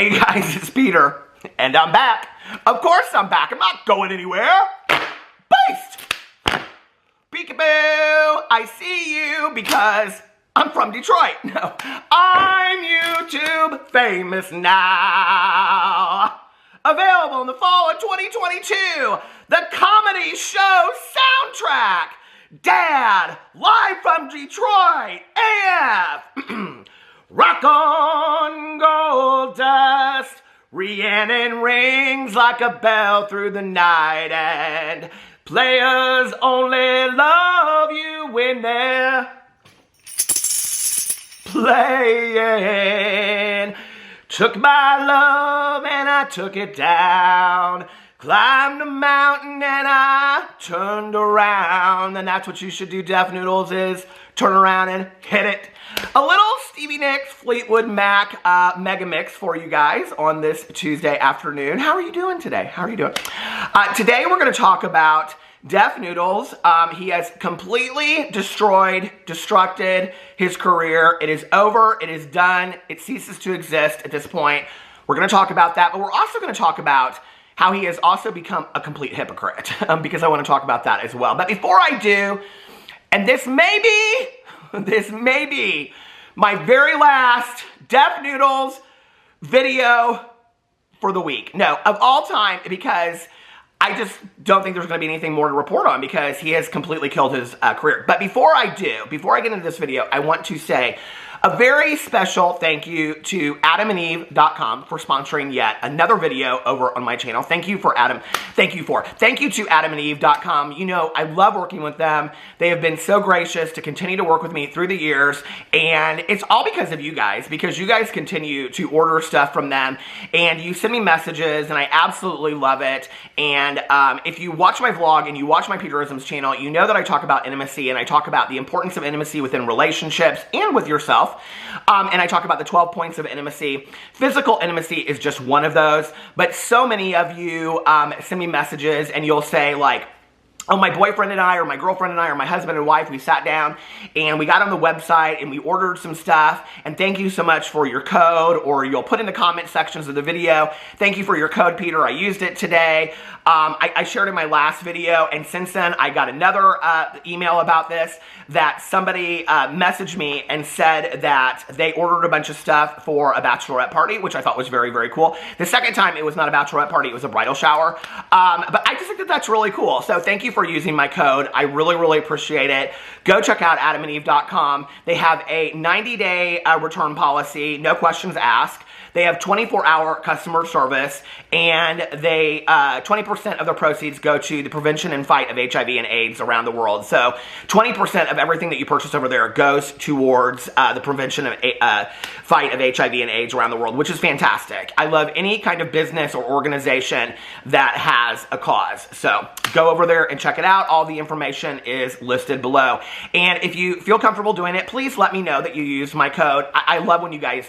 Hey guys, it's Peter, and I'm back. Of course I'm back. I'm not going anywhere. Beast! Peekaboo! I see you because I'm from Detroit. No, I'm YouTube famous now. Available in the fall of 2022. The comedy show soundtrack. Dad, live from Detroit. AF. Rock on, gold dust. Rhiannon rings like a bell through the night, and players only love you when they're playing. Took my love and I took it down. Climbed a mountain and I turned around. And that's what you should do, Deaf Noodles, is turn around and hit it. A little Stevie Nicks Fleetwood Mac mega mix for you guys on this Tuesday afternoon. How are you doing today? How are you doing? Today we're going to talk about Deaf Noodles. He has completely destructed his career. It is over. It is done. It ceases to exist at this point. We're going to talk about that, but we're also going to talk about how he has also become a complete hypocrite, because I want to talk about that as well. But before I do, and this may be my very last Deaf Noodles video for the week. No, of all time, because I just don't think there's going to be anything more to report on because he has completely killed his career. But before I get into this video, I want to say a very special thank you to AdamandEve.com for sponsoring yet another video over on my channel. Thank you to AdamandEve.com. You know, I love working with them. They have been so gracious to continue to work with me through the years, and it's all because of you guys, because you guys continue to order stuff from them, and you send me messages, and I absolutely love it. And if you watch my vlog and you watch my Peterisms channel, you know that I talk about intimacy, and I talk about the importance of intimacy within relationships and with yourself. And I talk about the 12 points of intimacy. Physical intimacy is just one of those, but so many of you send me messages and you'll say like, oh, my boyfriend and I, or my girlfriend and I, or my husband and wife, we sat down and we got on the website and we ordered some stuff, and thank you so much for your code, or you'll put in the comment sections of the video, thank you for your code, Peter, I used it today. I shared in my last video, and since then I got another email about this, that somebody messaged me and said that they ordered a bunch of stuff for a bachelorette party, which I thought was very, very cool. The second time it was not a bachelorette party, it was a bridal shower. But I just think that that's really cool. So thank you for using my code. I really, really appreciate it. Go check out AdamandEve.com. They have a 90-day return policy, no questions asked. They have 24-hour customer service, and they 20% of their proceeds go to the prevention and fight of HIV and AIDS around the world. So 20% of everything that you purchase over there goes towards the prevention of fight of HIV and AIDS around the world, which is fantastic. I love any kind of business or organization that has a cause. So go over there and check it out. All the information is listed below. And if you feel comfortable doing it, please let me know that you used my code. I love when you guys,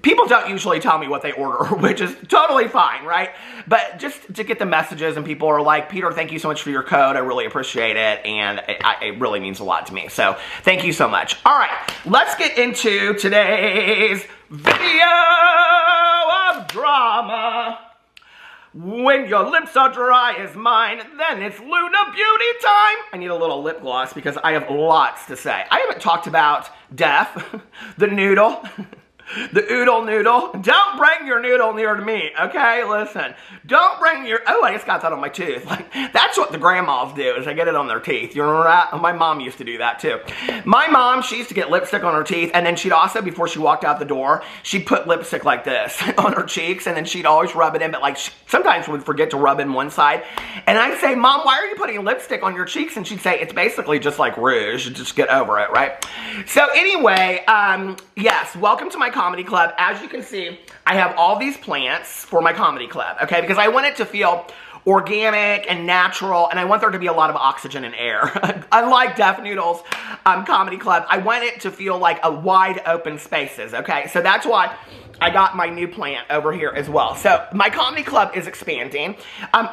people don't usually tell me what they order, which is totally fine, right? But just to get the messages, and people are like, Peter, thank you so much for your code. I really appreciate it, and it really means a lot to me. So thank you so much. All right, let's get into today's video of drama. When your lips are dry as mine, then it's Luna Beauty time. I need a little lip gloss because I have lots to say. I haven't talked about Def, the noodle, the oodle noodle. Don't bring your noodle near to me, okay? Listen, don't bring your, oh, I just got that on my tooth. Like, that's what the grandmas do, is they get it on their teeth. You remember that? My mom used to do that too. My mom, she used to get lipstick on her teeth, and then she'd also, before she walked out the door, she'd put lipstick like this on her cheeks, and then she'd always rub it in, but like, sometimes she would forget to rub in one side. And I'd say, Mom, why are you putting lipstick on your cheeks? And she'd say, it's basically just like rouge. Just get over it, right? So anyway, yes, welcome to my comedy club. As you can see, I have all these plants for my comedy club, okay? Because I want it to feel organic and natural, and I want there to be a lot of oxygen and air. Unlike Deaf Noodles Comedy Club, I want it to feel like a wide open spaces, okay? So that's why I got my new plant over here as well. So my comedy club is expanding.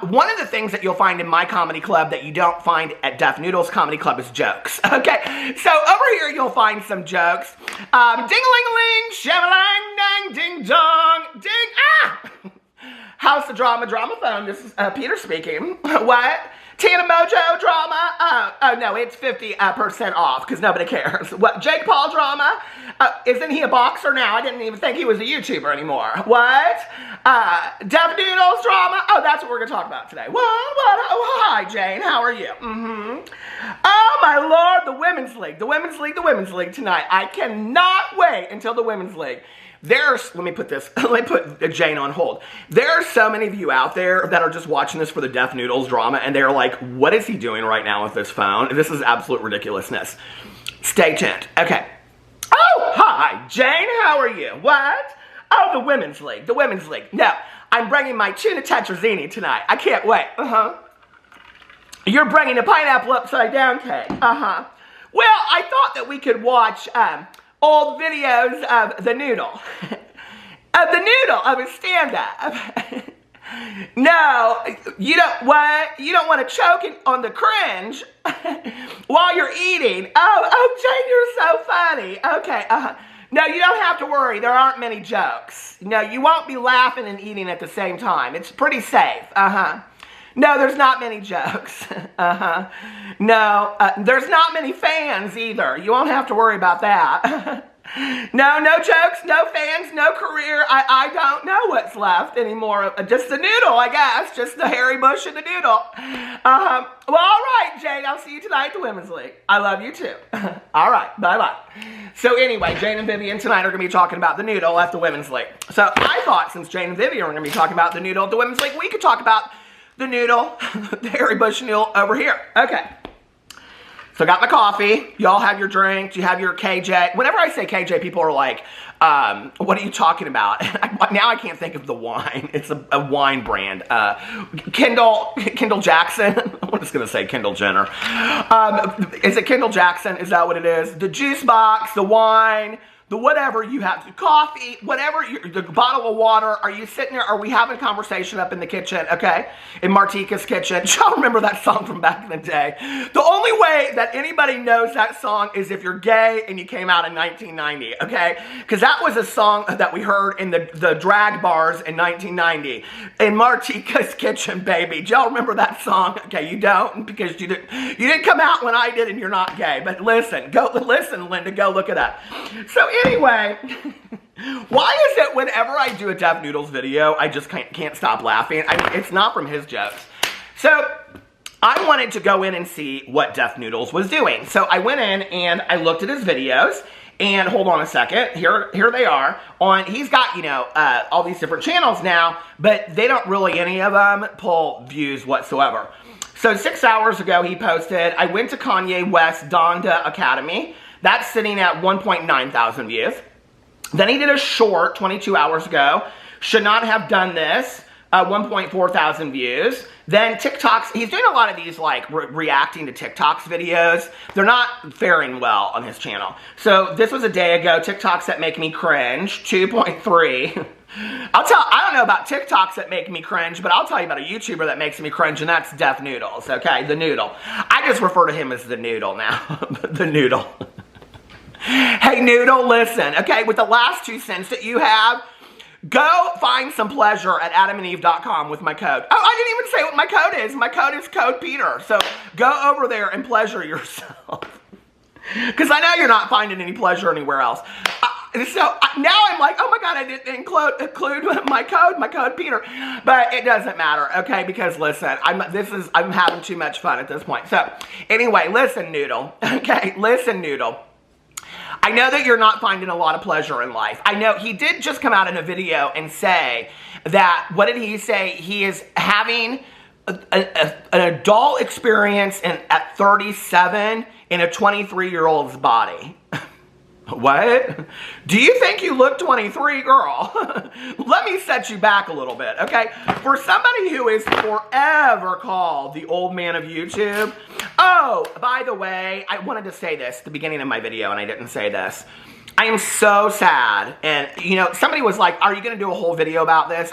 One of the things that you'll find in my comedy club that you don't find at Deaf Noodles Comedy Club is jokes. Okay, so over here you'll find some jokes. Ding-a-ling-a-ling, shabba-lang-dang, ding-dong, ding, How's the drama phone? This is Peter speaking. What? Tana Mojo drama? Oh no, it's 50% off because nobody cares. What? Jake Paul drama? Isn't he a boxer now? I didn't even think he was a YouTuber anymore. What? Deaf Noodles drama? Oh, that's what we're going to talk about today. What? Oh, hi, Jane. How are you? Oh, my Lord, the Women's League. The Women's League tonight. I cannot wait until the Women's League. Let me put Jane on hold. There are so many of you out there that are just watching this for the Deaf Noodles drama, and they're like, what is he doing right now with this phone? This is absolute ridiculousness. Stay tuned. Okay. Oh, hi, Jane. How are you? What? Oh, the Women's League. The Women's League. No, I'm bringing my tuna tetrazzini tonight. I can't wait. You're bringing a pineapple upside down cake. Well, I thought that we could watch old videos of the Noodle. Of his stand-up. No, you don't want to choke on the cringe while you're eating. Oh, Jane, you're so funny. Okay, No, you don't have to worry. There aren't many jokes. No, you won't be laughing and eating at the same time. It's pretty safe. No, there's not many jokes. No, there's not many fans either. You won't have to worry about that. No jokes, no fans, no career. I don't know what's left anymore. Just the Noodle, I guess. Just the hairy bush and the Noodle. Well, all right, Jane. I'll see you tonight at the Women's League. I love you too. All right, bye-bye. So anyway, Jane and Vivian tonight are going to be talking about the Noodle at the Women's League. So I thought since Jane and Vivian are going to be talking about the Noodle at the Women's League, we could talk about the Noodle, the hairy bush Noodle over here. Okay. So I got my coffee. Y'all have your drink. You have your KJ. Whenever I say KJ, people are like, what are you talking about? Now I can't think of the wine. It's a wine brand. Kendall Jackson. I'm just going to say Kendall Jenner. Is it Kendall Jackson? Is that what it is? The juice box, the wine, the whatever you have, the coffee, whatever, the bottle of water. Are you sitting there? Are we having a conversation up in the kitchen? Okay, in Martika's kitchen. Y'all remember that song from back in the day? The only way that anybody knows that song is if you're gay and you came out in 1990. Okay, because that was a song that we heard in the drag bars in 1990 in Martika's kitchen, baby. Do y'all remember that song? Okay, you don't because you didn't come out when I did, and you're not gay. But listen, Linda, go look it up. So anyway, why is it whenever I do a Deaf Noodles video, I just can't stop laughing? I mean, it's not from his jokes. So I wanted to go in and see what Deaf Noodles was doing. So I went in and I looked at his videos. And hold on a second. Here they are. He's got, all these different channels now, but they don't really, any of them, pull views whatsoever. So 6 hours ago, he posted, I went to Kanye West Donda Academy. That's sitting at 1.9 thousand views. Then he did a short 22 hours ago. Should not have done this. 1.4 thousand views. Then TikToks, he's doing a lot of these like reacting to TikToks videos. They're not faring well on his channel. So this was a day ago. TikToks that make me cringe, 2.3. I don't know about TikToks that make me cringe, but I'll tell you about a YouTuber that makes me cringe, and that's Deaf Noodles, okay? The Noodle. I just refer to him as the Noodle now. The Noodle. Hey, Noodle, listen, okay? With the last 2 cents that you have, go find some pleasure at adamandeve.com with my code. Oh, I didn't even say what my code is. My code is Code Peter. So go over there and pleasure yourself. Because I know you're not finding any pleasure anywhere else. So now I'm like, oh my God, I didn't include my code Peter. But it doesn't matter, okay? Because listen, I'm having too much fun at this point. So anyway, listen, Noodle. Okay, listen, Noodle. I know that you're not finding a lot of pleasure in life. I know he did just come out in a video and say that, what did he say? He is having an adult experience at 37 in a 23-year-old's body. What? Do you think you look 23, girl? Let me set you back a little bit, okay? For somebody who is forever called the old man of YouTube. Oh, by the way, I wanted to say this at the beginning of my video, and I didn't say this. I am so sad. And, somebody was like, are you going to do a whole video about this?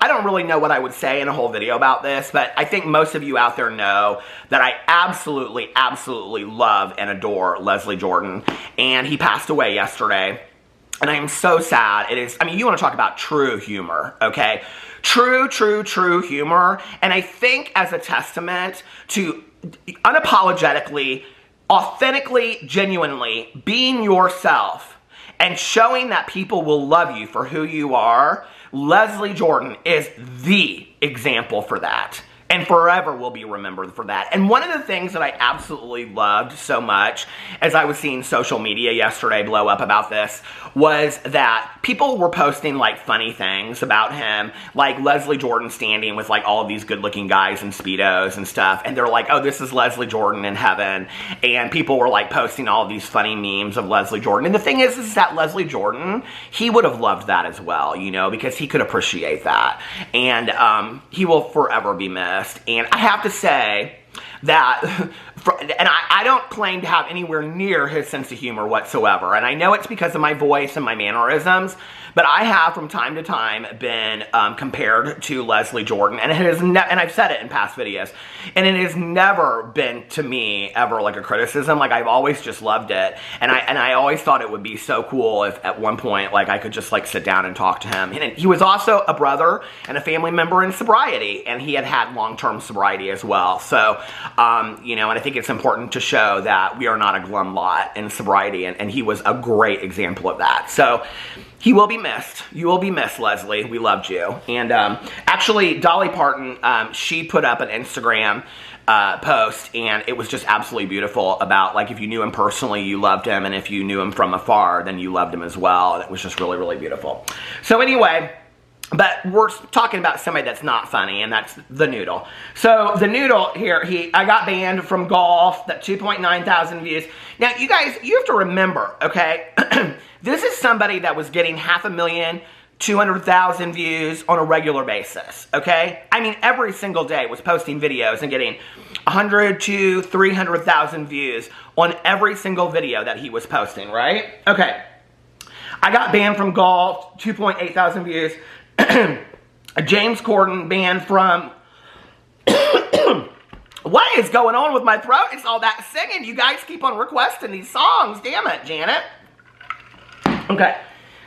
I don't really know what I would say in a whole video about this, but I think most of you out there know that I absolutely, absolutely love and adore Leslie Jordan. And he passed away yesterday. And I am so sad. It is, I mean, you want to talk about true humor, okay? True humor. And I think as a testament to unapologetically, authentically, genuinely being yourself and showing that people will love you for who you are, Leslie Jordan is the example for that. And forever will be remembered for that. And one of the things that I absolutely loved so much as I was seeing social media yesterday blow up about this was that people were posting like funny things about him, like Leslie Jordan standing with like all of these good looking guys in Speedos and stuff. And they're like, oh, this is Leslie Jordan in heaven. And people were like posting all of these funny memes of Leslie Jordan. And the thing is that Leslie Jordan, he would have loved that as well, you know, because he could appreciate that. And he will forever be missed. And I have to say that, and I don't claim to have anywhere near his sense of humor whatsoever. And I know it's because of my voice and my mannerisms, but I have from time to time been compared to Leslie Jordan. And it has and I've said it in past videos. And it has never been to me ever like a criticism. Like I've always just loved it. And I always thought it would be so cool if at one point like I could just like sit down and talk to him. And he was also a brother and a family member in sobriety. And he had long-term sobriety as well. So, you know, and I think it's important to show that we are not a glum lot in sobriety. And he was a great example of that. So he will be missed. You will be missed, Leslie. We loved you. And actually, Dolly Parton, she put up an Instagram post, and it was just absolutely beautiful about, like, if you knew him personally, you loved him, and if you knew him from afar, then you loved him as well. And it was just really, really beautiful. So anyway, but we're talking about somebody that's not funny, and that's the Noodle. So the Noodle here, I got banned from golf, that 2.9 thousand views. Now, you guys, you have to remember, okay, this is somebody that was getting 500,000, 200,000 views on a regular basis, okay? I mean, every single day was posting videos and getting 100 to 300,000 views on every single video that he was posting, right? Okay. I got banned from golf, 2.8 thousand views. James Corden banned from... What is going on with my throat? It's all that singing. You guys keep on requesting these songs. Damn it, Janet. Okay.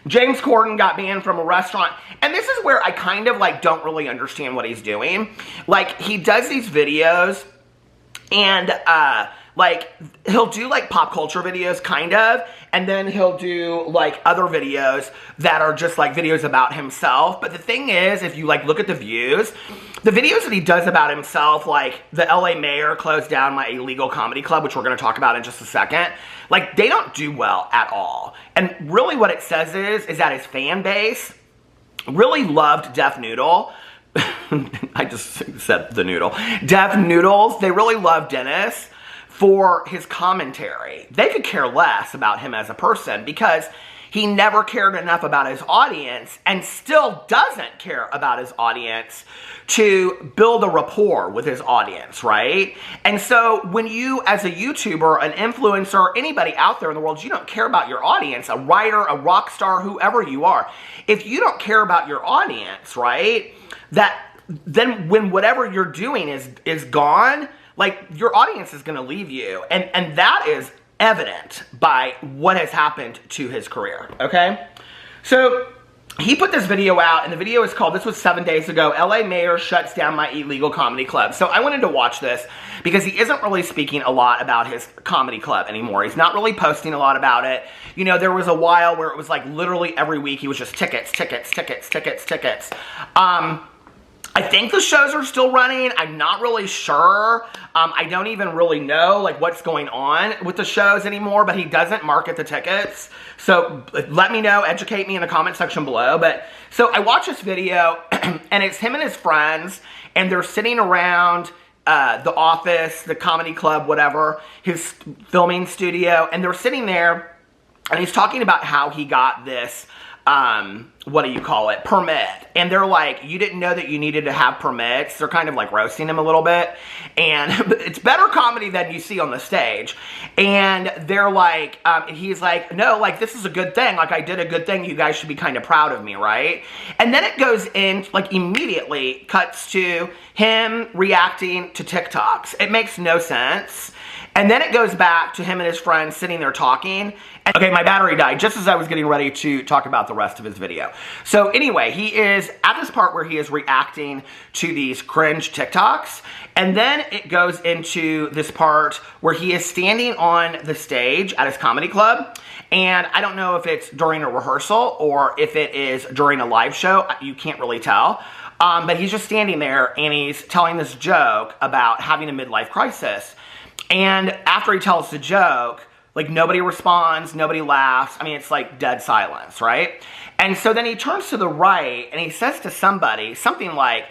James Corden got banned from a restaurant. And this is where I kind of like don't really understand what he's doing. Like, he does these videos and like he'll do like pop culture videos kind of, and then he'll do like other videos that are just like videos about himself. But the thing is, if you like look at the views, the videos that he does about himself, like the LA mayor closed down my illegal comedy club, which we're going to talk about in just a second, like they don't do well at all. And really what it says is that his fan base really loved Deaf Noodle. I just said the Noodle. Deaf Noodles, they really love Dennis for his commentary. They could care less about him as a person because he never cared enough about his audience and still doesn't care about his audience to build a rapport with his audience, right? And so when you, as a YouTuber, an influencer, anybody out there in the world, you don't care about your audience, a writer, a rock star, whoever you are, if you don't care about your audience, right, then when whatever you're doing is gone, like, your audience is going to leave you. And that is evident by what has happened to his career, okay? So, he put this video out, and the video is called, this was 7 days ago, LA Mayor Shuts Down My Illegal Comedy Club. So, I wanted to watch this because he isn't really speaking a lot about his comedy club anymore. He's not really posting a lot about it. You know, there was a while where it was like literally every week he was just tickets. I think the shows are still running. I'm not really sure. I don't even really know like what's going on with the shows anymore, but he doesn't market the tickets. So let me know, educate me in the comment section below. But so I watched this video and it's him and his friends and they're sitting around the office, the comedy club, whatever, his filming studio, and they're sitting there and he's talking about how he got this what do you call it, permit. And they're like, you didn't know that you needed to have permits. They're kind of like roasting him a little bit. And it's better comedy than you see on the stage. And they're like, he's like, no, like this is a good thing. Like I did a good thing. You guys should be kind of proud of me, right? And then it goes in, like immediately cuts to him reacting to TikToks. It makes no sense. And then it goes back to him and his friends sitting there talking. And, okay, my battery died just as I was getting ready to talk about the rest of his video. So anyway, he is at this part where he is reacting to these cringe TikToks. And then it goes into this part where he is standing on the stage at his comedy club. And I don't know if it's during a rehearsal or if it is during a live show. You can't really tell. But he's just standing there and he's telling this joke about having a midlife crisis. And after he tells the joke, like, nobody responds, nobody laughs. I mean, it's like dead silence, right? And so then he turns to the right and he says to somebody something like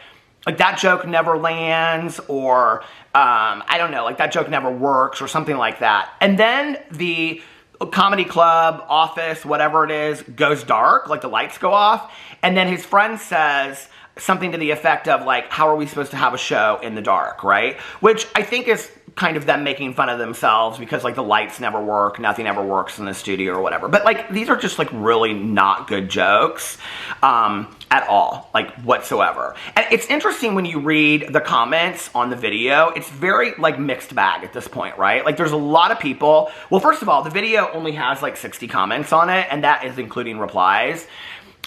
that joke never lands, or I don't know, like that joke never works, or something like that. And then the comedy club, office, whatever it is, goes dark, like the lights go off. And then his friend says something to the effect of, like, how are we supposed to have a show in the dark, right? Which I think is kind of them making fun of themselves because, like, the lights never work, nothing ever works in the studio or whatever. But, like, these are just, like, really not good jokes at all, like, whatsoever. And it's interesting when you read the comments on the video, it's very, like, mixed bag at this point, right? Like, there's a lot of people. Well, first of all, the video only has, like, 60 comments on it, and that is including replies.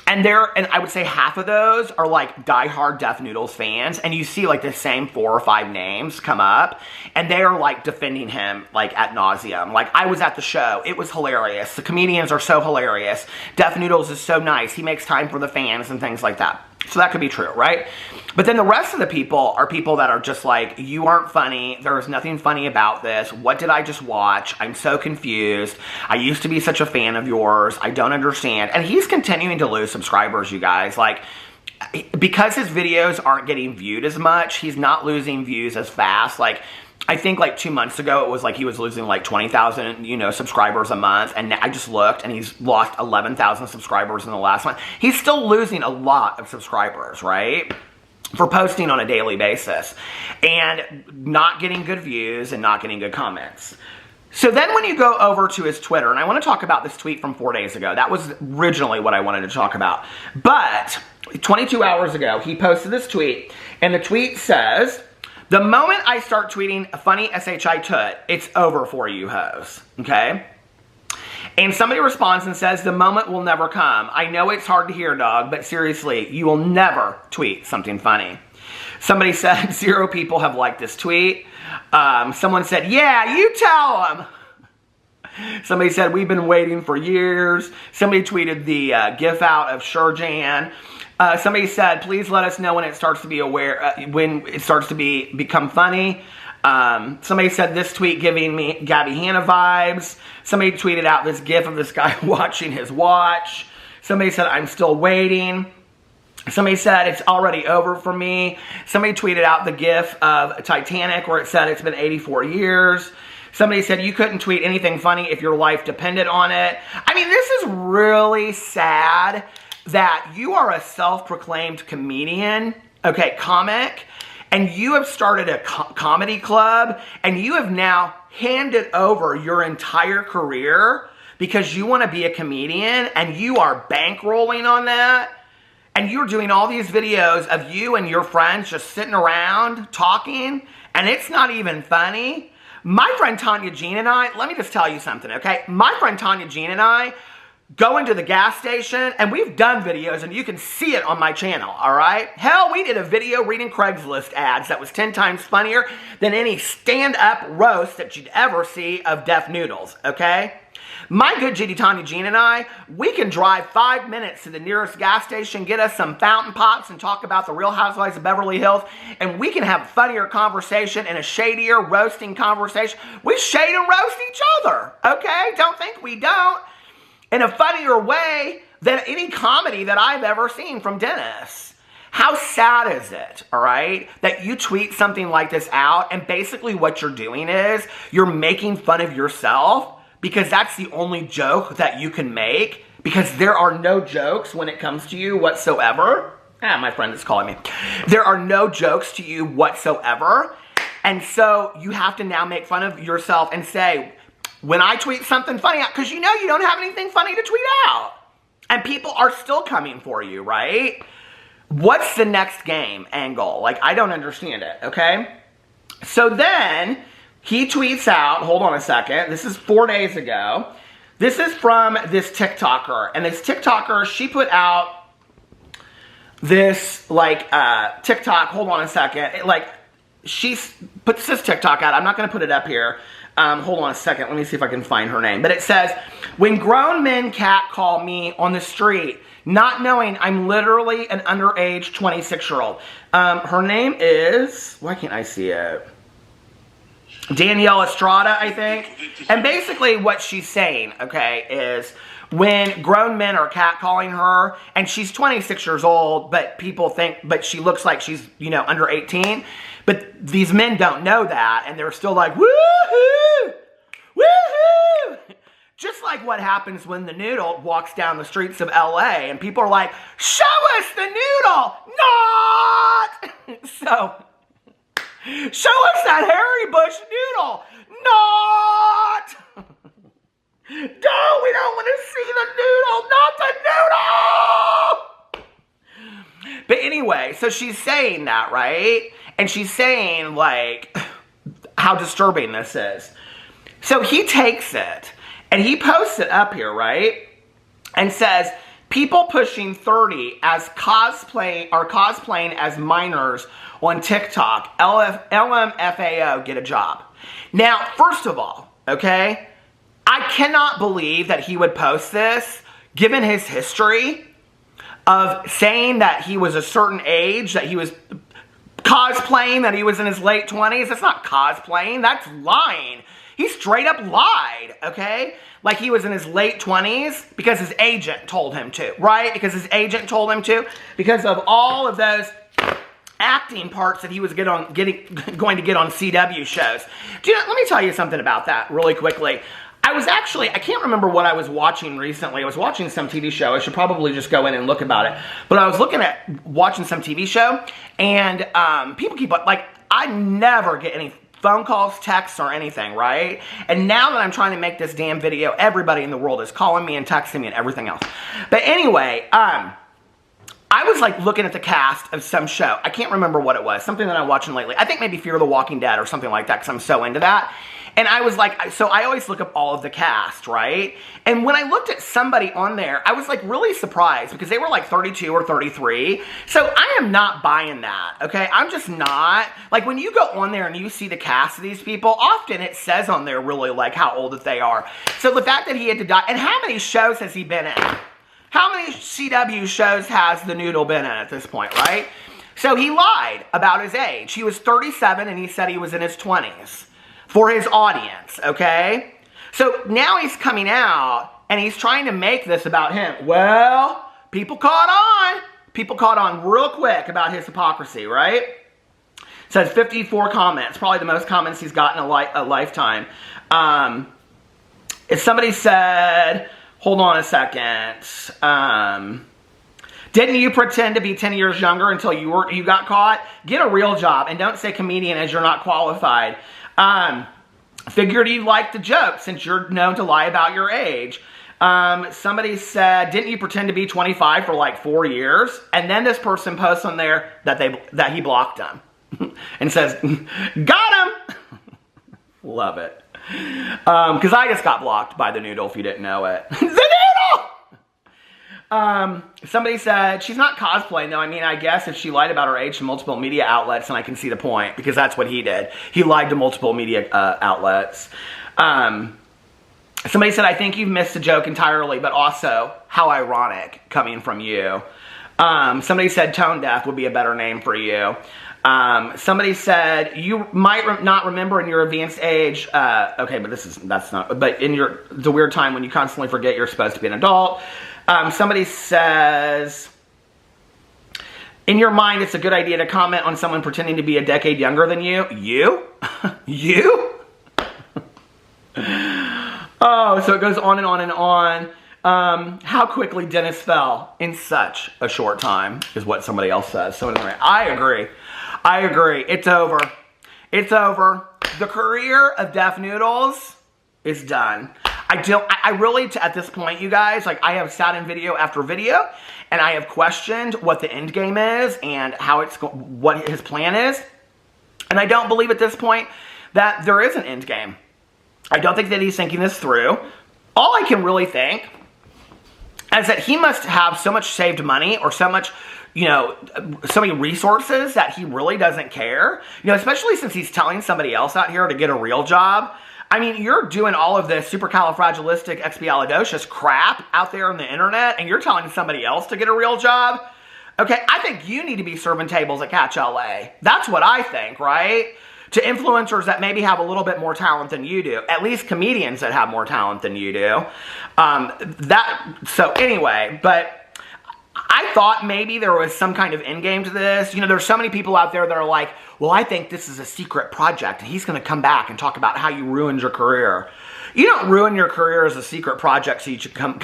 And I would say half of those are like diehard Def Noodles fans, and you see like the same 4 or 5 names come up, and they are like defending him like ad nauseum. Like, I was at the show, it was hilarious. The comedians are so hilarious. Def Noodles is so nice. He makes time for the fans and things like that. So that could be true, right? But then the rest of the people are people that are just like, you aren't funny. There is nothing funny about this. What did I just watch? I'm so confused. I used to be such a fan of yours. I don't understand. And he's continuing to lose subscribers, you guys. Like, because his videos aren't getting viewed as much, he's not losing views as fast. Like, I think like 2 months ago, it was like he was losing like 20,000, you know, subscribers a month. And I just looked and he's lost 11,000 subscribers in the last month. He's still losing a lot of subscribers, right? For posting on a daily basis and not getting good views and not getting good comments. So then when you go over to his Twitter, and I want to talk about this tweet from 4 days ago. That was originally what I wanted to talk about. But 22 hours ago, he posted this tweet, and the tweet says, "The moment I start tweeting a funny SHI toot, it's over for you hoes." Okay? And somebody responds and says, "The moment will never come. I know it's hard to hear, dog, but seriously, you will never tweet something funny." Somebody said, 0 people have liked this tweet. Someone said, "Yeah, you tell them." Somebody said, "We've been waiting for years." Somebody tweeted the gif out of Shurjan. Somebody said, "Please let us know when it starts to be become funny." Somebody said, "This tweet giving me Gabby Hanna vibes." Somebody tweeted out this gif of this guy watching his watch. Somebody said, "I'm still waiting." Somebody said, "It's already over for me." Somebody tweeted out the gif of Titanic where it said it's been 84 years. Somebody said, "You couldn't tweet anything funny if your life depended on it." I mean, this is really sad that you are a self-proclaimed comedian, okay, comic, and you have started a comedy club, and you have now handed over your entire career because you want to be a comedian, and you are bankrolling on that, and you're doing all these videos of you and your friends just sitting around talking, and it's not even funny. My friend Tanya Jean and I, let me just tell you something, okay? My friend Tanya Jean and I go into the gas station, and we've done videos, and you can see it on my channel, all right? Hell, we did a video reading Craigslist ads that was 10 times funnier than any stand-up roast that you'd ever see of Def Noodles, okay? My good Judy Tanya Jean and I, we can drive 5 minutes to the nearest gas station, get us some fountain pops, and talk about the Real Housewives of Beverly Hills, and we can have a funnier conversation and a shadier roasting conversation. We shade and roast each other, okay? Don't think we don't. In a funnier way than any comedy that I've ever seen from Dennis. How sad is it, all right, that you tweet something like this out, and basically what you're doing is you're making fun of yourself because that's the only joke that you can make, because there are no jokes when it comes to you whatsoever. My friend is calling me. There are no jokes to you whatsoever, and so you have to now make fun of yourself and say, when I tweet something funny out, because you know you don't have anything funny to tweet out, and people are still coming for you, right? What's the next game angle? Like, I don't understand it, okay? So then he tweets out, hold on a second, this is 4 days ago. This is from this TikToker, and this TikToker, she put out this, like, TikTok, hold on a second, she puts this TikTok out, I'm not going to put it up here, hold on a second, let me see if I can find her name, but it says, when grown men catcall me on the street, not knowing I'm literally an underage 26-year-old. Her name is, why can't I see it? Danielle Estrada, I think. And basically what she's saying, okay, is when grown men are catcalling her, and she's 26 years old, but people think, but she looks like she's, you know, under 18. But these men don't know that, and they're still like, woohoo! Woohoo! Just like what happens when the Noodle walks down the streets of LA, and people are like, show us the Noodle! Not! So, show us that Harry Bush Noodle! Not! No, we don't want to see the Noodle! Not the Noodle! But anyway, so she's saying that, right? And she's saying, like, how disturbing this is. So he takes it, and he posts it up here, right? And says, people pushing 30 as cosplaying as minors on TikTok. LMFAO, get a job. Now, first of all, okay, I cannot believe that he would post this, given his history of saying that he was a certain age, that he was cosplaying, that he was in his late 20s. That's not cosplaying, that's lying. He straight up lied, okay? Like he was in his late 20s because his agent told him to, right? Because his agent told him to, because of all of those acting parts that he was going to get on CW shows. Let me tell you something about that really quickly. I can't remember what I was watching recently. I was watching some TV show. I should probably just go in and look about it. But I was watching some TV show, and people keep, like, I never get any phone calls, texts, or anything, right? And now that I'm trying to make this damn video, everybody in the world is calling me and texting me and everything else. But anyway, I was like looking at the cast of some show. I can't remember what it was. Something that I'm watching lately. I think maybe Fear the Walking Dead or something like that, because I'm so into that. And I was like, so I always look up all of the cast, right? And when I looked at somebody on there, I was like really surprised because they were like 32 or 33. So I am not buying that, okay? I'm just not. Like when you go on there and you see the cast of these people, often it says on there really like how old that they are. So the fact that he had to die, and how many shows has he been in? How many CW shows has the Noodle been in at this point, right? So he lied about his age. He was 37 and he said he was in his 20s. For his audience, okay? So now he's coming out and he's trying to make this about him. Well, people caught on. People caught on real quick about his hypocrisy, right? It says 54 comments, probably the most comments he's gotten in a lifetime. If somebody said, hold on a second, didn't you pretend to be 10 years younger until you got caught? Get a real job and don't say comedian as you're not qualified. Figured you liked the joke since you're known to lie about your age. Somebody said, didn't you pretend to be 25 for like 4 years? And then this person posts on there that he blocked them and says, got him. Love it. Because I just got blocked by the Noodle, if you didn't know it. The Noodle! Somebody said, she's not cosplaying though. I mean, I guess if she lied about her age to multiple media outlets, then I can see the point, because that's what he did. He lied to multiple media outlets. Somebody said, I think you've missed the joke entirely, but also, how ironic coming from you. Somebody said tone deaf would be a better name for you. Somebody said, you might not remember in your advanced age, okay, but that's not, but in the weird time when you constantly forget you're supposed to be an adult. Somebody says, in your mind, it's a good idea to comment on someone pretending to be a decade younger than you. You? You? Oh, so it goes on and on and on. How quickly Dennis fell in such a short time is what somebody else says. So anyway, I agree. I agree. It's over. It's over. The career of Deaf Noodles is done. I really, at this point, you guys, like, I have sat in video after video, and I have questioned what the end game is and what his plan is. And I don't believe at this point that there is an end game. I don't think that he's thinking this through. All I can really think is that he must have so much saved money or so much, you know, so many resources that he really doesn't care. You know, especially since he's telling somebody else out here to get a real job. I mean, you're doing all of this supercalifragilisticexpialidocious crap out there on the internet, and you're telling somebody else to get a real job? Okay, I think you need to be serving tables at Catch LA. That's what I think, right? To influencers that maybe have a little bit more talent than you do. At least comedians that have more talent than you do. So anyway, but I thought maybe there was some kind of end game to this. You know, there's so many people out there that are like, well, I think this is a secret project, and he's going to come back and talk about how you ruined your career. You don't ruin your career as a secret project so you should come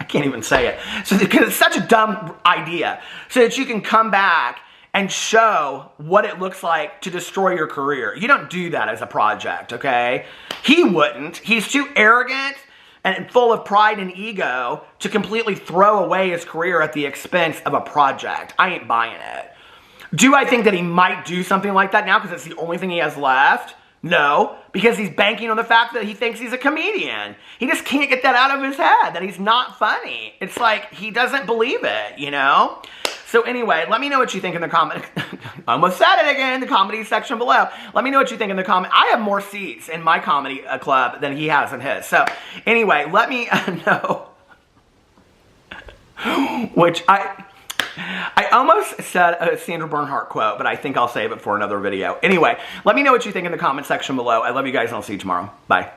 I can't even say it. So, because it's such a dumb idea. So that you can come back and show what it looks like to destroy your career. You don't do that as a project, okay? He wouldn't. He's too arrogant and full of pride and ego to completely throw away his career at the expense of a project. I ain't buying it. Do I think that he might do something like that now because it's the only thing he has left? No, because he's banking on the fact that he thinks he's a comedian. He just can't get that out of his head, that he's not funny. It's like he doesn't believe it, you know? So anyway, let me know what you think in the comment. I almost said it again, the comedy section below. Let me know what you think in the comment. I have more seats in my comedy club than he has in his. So anyway, let me know. Which I almost said a Sandra Bernhardt quote, but I think I'll save it for another video. Anyway, let me know what you think in the comment section below. I love you guys, and I'll see you tomorrow. Bye.